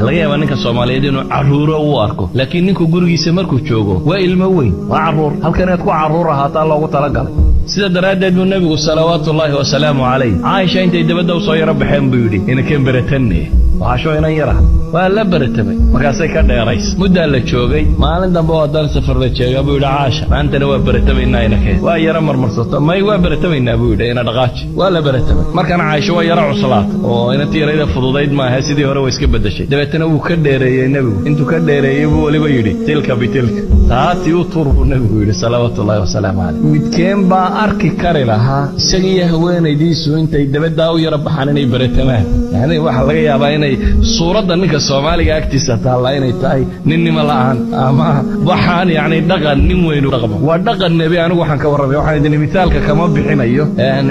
laga yaabaa ninka Soomaaliyeed inuu caruuro u arko laakiin ninku gurigiisa markuu joogo waa ilmo weyn waa caruur halkan aad ku caruur ahaataa loogu talagalay sida daraadeed uu nabigu salawaatullaahi wa salaamu calayhi Aisha intay dabada u soo yara baxeen buu yidhi inakeen baratanne waxaasho inan yara waa la baratamay markaasay ka dheerays muddaa la joogay maalin dambe oo dal safar la jeega buu yidhi Aisha maantana waa baratamayna inakeen waa yara marmarsato may waa baratamayna buu yidhi ina dhaqaaji waa la baratamay markana Aisha waa yara cuslaat oo inantii yarayda fududayd maaha sidii hore way iska bedeshay dabeetana wuu ka dheereeyay nabigu intuu ka dheereeyay buu waliba yidhi tilka bitilka taati u turbu nabigu yidhi salawaatullaahi wa salaamu calayhi midkeen baa arki kari lahaa isagii haweenaydiisu intay dabada u yara baxaan inay baratamaan yani waxa laga yaabaa inay suuradda ninka Soomaaliga agtiisa taala inay tahay ninnimo la'aan ama waxaan yani dhaqan nin weyn u dhaqmo waa dhaqan nabi anigu waxaan ka warramay waxaan idin misaalka kama bixinayo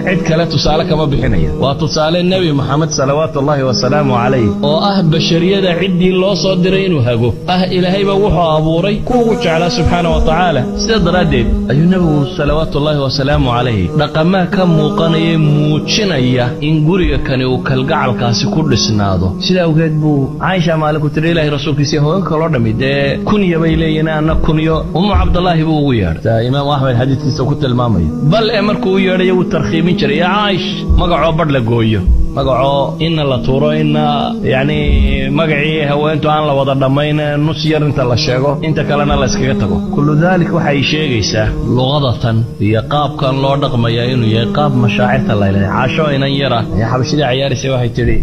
cid kale tusaale kama bixinayo waa tusaale nabi Muhammad salawaatullaahi wa salaamu calayhi oo ah bashariyada ciddii loo soo diray inuu hago ilaahay baa wuxuu abuuray kuwa jecel subhanahu wa ta'ala sida daraadeed ayuu nabigu salawaatullaahi wa salaamu calayhi dhaqama ka muuqanaya muujinaya in guriga kani uu kalgacalkaasi ku dhisnaado sida awgeed buu Aisha maaliku tiri ilaahay rasuulkiisa hooyanka loo dhamidee kunya bay leeyeen ana kunyo Abdullaahi buu ugu yeedhay Imaam Ahmed xadiiskiisa ku tilmaamay bal markuu u yeedhay uu tarxiimin jiray ya Aisha magaco bad la gooyo magaco in la tuuro in yani magacii haweentu aan la wada dhamayn nus yar inta la sheego inta kalena la iskaga tago kullu dalik waxay sheegaysaa luqadatan iyo qaabkan loo dhaqmayaa inuu yahay qaab mashaacirta la ilaahay Aisha inan yara ya xabashida ciyaaraysa waxay tiri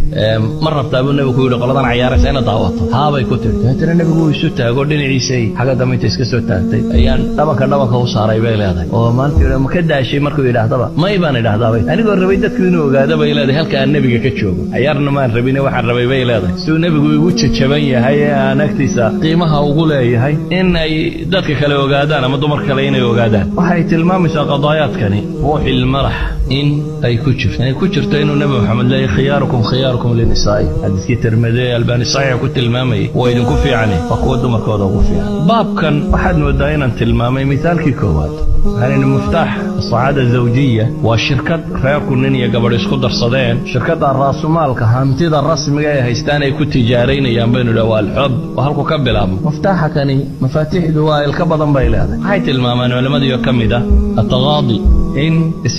mar rabtaa buu nabigu yiri qoladan ciyaaraysa ina daawato haabay ku tiri inta nabigu isu taago dhinaciisay xaga dambeynta iska soo taagtay ayaan dhabanka u saaray bay leedahay oo maanta ma ka daashay markuu yiraahdaba may baan yiraahdaa anigoo rabay dadku inuu ogaado bay leedahay halka nabiga ka joogo ciyaarna ma rabin waxaan rabay bay leedahay soo nabigu igu jajaban yahay aan agtiisa qiimaha ugu leeyahay in ay dadka kale ogaadaan ama dumar kale inay ogaadaan waxay tilmaamaysaa qadaayaadkani ruuxil marax in ay ku jirto inuu nabi Muhammad leeyahay khiyaarukum linisaa'i hadiiskii Tirmidhi Albani sahih ku tilmaamay waa idinku fiican waa kuwa dumarkooda ugu fiican baabkan waxaad moodaa inaan tilmaamay misaalkii koowaad يعني مفتاح السعادة الزوجية وشركة رياكو نينيا قبل اسكو درصدين شركة الراس مالك هانتيدا الرسمية هيستاني يكون تجارين ينبين له الحب وهلكو كبلام مفتاحها كاني مفاتيح دواء الكبضا بيلاده هاي تلمامان ولما ديو كمدا التغاضي إن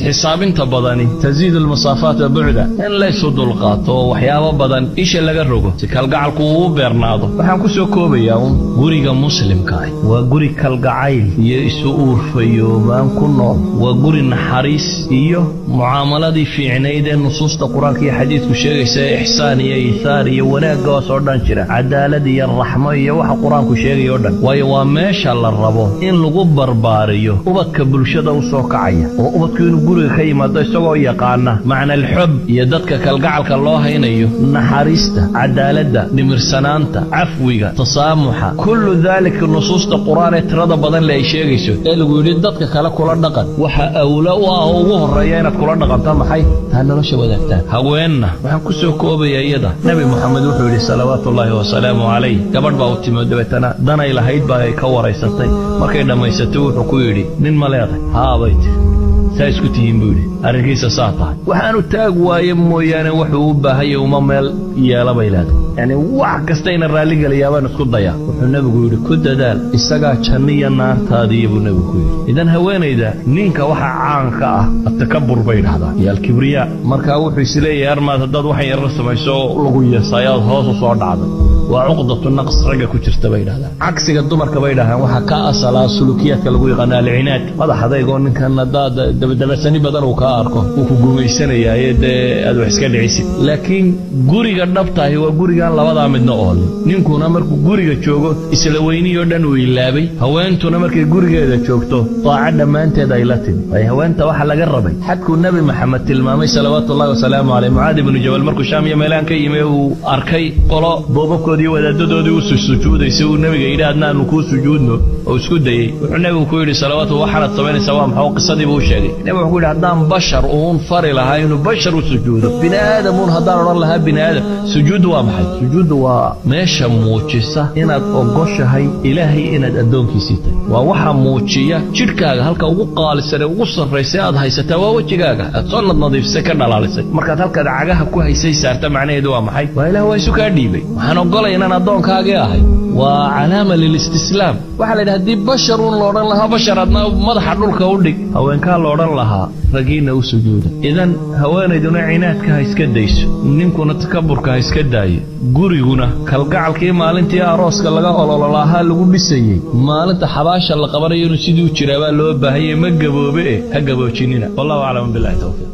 حساب تبضاني تزيد المسافات بعدا إن ليسوا دلقات وحيابا بدن إيش اللي قرقو تكالقع القوو بيرناضو وحانكو سوكوبي يوم قريقا مسلم كاي وقريقا القعايل يسؤور فيو baan ku nool waa guri naxariis iyo muaamaladii fiicneeyay nusuusta quraanka iyo xadiisku sheegaysa ihsaan iyo isaar iyo wanaag oo soo dhan jira cadaalad iyo raxmo iyo waxa quraanku sheegayo dhan waayo waa meesha la rabo in lagu barbaariyo ubadka bulshada u soo kacaya oo ubadku inuu guriga ka yimaado isagoo yaqaana macna al-hub iyo dadka kalgacalka loo haynayo naxariista cadaaladda dhimirsanaanta afwiga tasaamuxa kullu dhalika nusuusta quraan ee tirada badan la sheegayso ee lagu yiri dadka kala kula dhaqan waxa awla u ah ugu horeeya inaad kula dhaqanto maxay taa nolosha wadaagtaan haweenna waxaan ku soo koobaya iyada nabi Muhammad wuxuu yiri salawaatullaahi wa salaamu calayhi gabadh baa u timid dabeetana danay lahayd baa ay ka wareysatay markay dhamaysatay wuxuu ku yiri nin ma leedahay haabay saysku tihiin buu yiri arrinkiisa saatahay waxaanu taag waaye mooyaane wuxuu u baahay uma meel yeela bay leedahay yani wax kasta in raali galiyaabaan isku daya wuxuu nabigu yiri ku dadaal isaga janniya naartaadii buu nabigu yiri idan haweenayda ninka waxa caanka ah atakabbur bay dhahdaa iyo alkibriya marka wuxuu isleeyahay armaad dad waxay yar samayso lagu yeesayaad hoos u soo dhacday waa uqdatu naqs raga ku jirta bay dhahdaa cagsiga dumarka bay dhahaan waxa ka asala sulukiyaadka lagu yaqaan al-inaad madaxadaygo ninkan dabadabasani badan uu ka arko uu ku guumaysanaya aad wax iska dhicisid laakiin guriga dhabtahay waa gurigan labada midna oo ninkuna markuu guriga joogo isla weyniyo dhan uu ilaabay haweentuna markay gurigeeda joogto taacad dhamaanteed ay la timi ay haweenta waxa laga rabay xadku nabi Muhammad tilmaamay salawaatullaahi wa salaamu alayhi Muaad ibn Jabal markuu Shaam iyo Meelaan ka yimid uu arkay qolo boobabkoodii wadaadadoodii u sujuudaysay uu nabiga yiraahdaa aanu ku sujuudno oo isku dayay wuxuu nabigu ku yiri salawaatu waxaad sameynaysaa waa maxay qisadii buu sheegay nabigu wuxuu yiri haddaan bashar uun fari lahaa inuu bashar u sujuudo bini aadamun haddaan oran lahaa bini aadam sujuud waa maxay sujuud waa meesha muujisa inaad ogoshahay ilaahay inaad adoonkiisa tahay waa waxa muujiya jidhkaaga halka ugu qaalisan ugu sarreysay aad haysataa waa wajigaaga aad soo nadiifsay ka dhalaalisay markaad halka cagaha ku haysay saarta macnaheedu waa maxay waa ilaahay waa isu ka dhiibay waxaan aqbalay inaan addoonkaagii ahay waa calaama lilistislam waxa la yidhaha haddii basharun loodhan lahaa bashar adna madaxa dhulka u dhig haweenkaa loodhan lahaa raggiinna u sujuuda idan haweenayduna cinaadka ha iska dayso ninkuna takaburka ha iska daayo guriguna kalgacalkii maalintii arooska laga olololaahaa lagu dhisayey maalinta xabaasha la qabanayo inuu sidii u jiraabaa loo baahanyay ma gaboobe ha gaboojinina wallahu aclam billahi tawfiiq